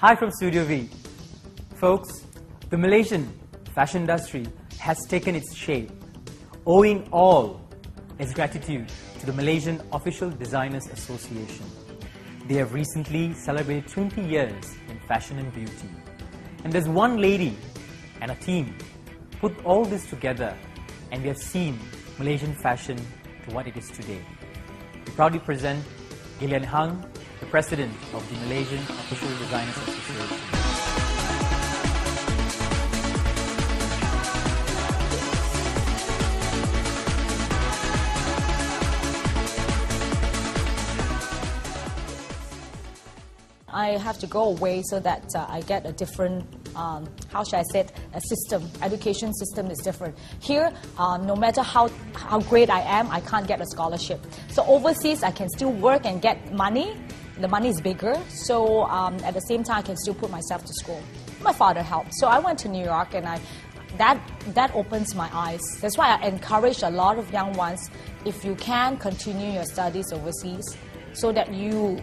Hi from Studio V. Folks, the Malaysian fashion industry has taken its shape, owing all its gratitude to the Malaysian Official Designers Association. They have recently celebrated 20 years in fashion and beauty. And there's one lady and a team put all this together, and we have seen Malaysian fashion to what it is today. We proudly present Gillian Hung, the President of the Malaysian Official Designers Association. I have to go away so that I get a different, how should I say it, a system. Education system is different. Here, no matter how great I am, I can't get a scholarship. So overseas, I can still work and get money. The money is bigger, so at the same time, I can still put myself to school. My father helped. So I went to New York, and that opens my eyes. That's why I encourage a lot of young ones, if you can, continue your studies overseas, so that you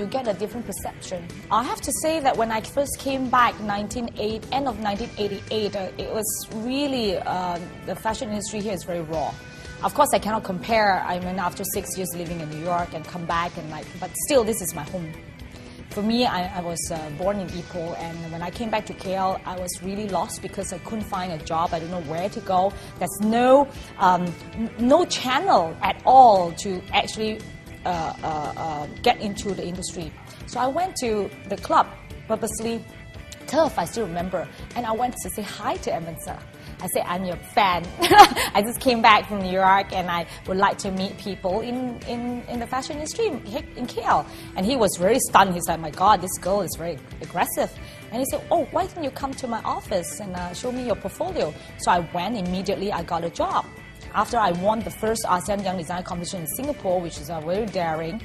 get a different perception. I have to say that when I first came back, end of 1988, it was really, the fashion industry here is very raw. Of course, I cannot compare. I mean, after 6 years living in New York and come back, but still, this is my home. For me, I was born in Ipoh, and when I came back to KL, I was really lost because I couldn't find a job. I don't know where to go. There's no channel at all to actually get into the industry. So I went to the club purposely, Turf, I still remember, and I went to say hi to Emerson. I said, I'm your fan. I just came back from New York and I would like to meet people in the fashion industry in KL. And he was very stunned. He said, my God, this girl is very aggressive. And he said, oh, why didn't you come to my office and show me your portfolio? So I went immediately, I got a job. After I won the first ASEAN Young Design Competition in Singapore, which is very daring,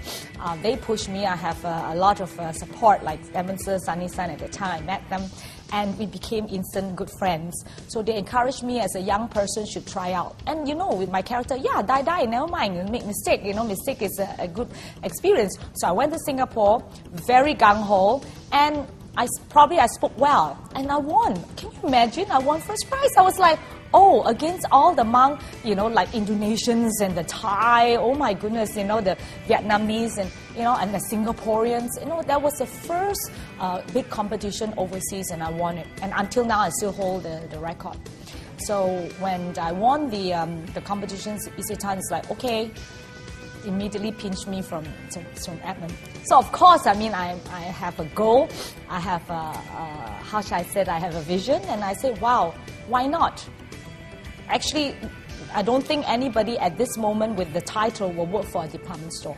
they pushed me. I have a lot of support, like Emerson, Sunny Sun at the time. I met them, and we became instant good friends. So they encouraged me as a young person should try out. And with my character, yeah, die, never mind, make mistake. Mistake is a good experience. So I went to Singapore, very gung-ho, and I spoke well, and I won. Can you imagine? I won first prize. I was like, oh, against all the Hmong, like Indonesians and the Thai, oh my goodness, the Vietnamese and the Singaporeans. That was the first big competition overseas, and I won it. And until now, I still hold the record. So when I won the competitions, Isetan is like, okay, immediately pinched me from admin. So of course, I have a goal. I have I have a vision, and I say, wow, why not? Actually, I don't think anybody at this moment with the title will work for a department store.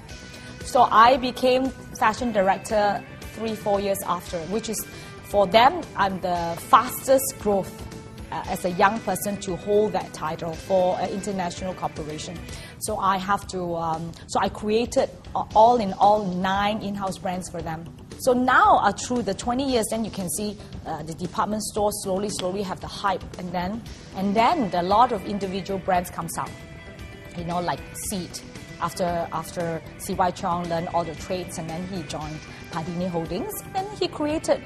So I became fashion director 3-4 years after, which is, for them, I'm the fastest growth as a young person to hold that title for an international corporation. So I have to, so I created all in all 9 in-house brands for them. So now, through the 20 years, then you can see the department store slowly have the hype, and then a lot of individual brands comes out. Like Seed. After C.Y. Chong learned all the trades, and then he joined Pardini Holdings, and he created,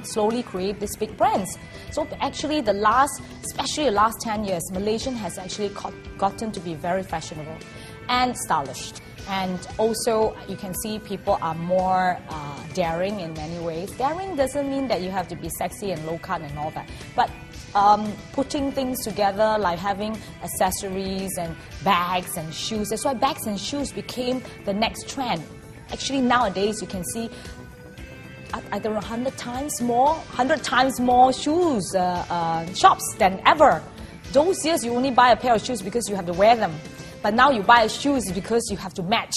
slowly create these big brands. So actually, especially the last 10 years, Malaysian has actually gotten to be very fashionable and stylish. And also, you can see people are more daring in many ways. Daring doesn't mean that you have to be sexy and low-cut and all that. But putting things together, like having accessories and bags and shoes. That's why bags and shoes became the next trend. Actually, nowadays, you can see, I don't know, 100 times more shoes shops than ever. Those years, you only buy a pair of shoes because you have to wear them. But now you buy shoes because you have to match.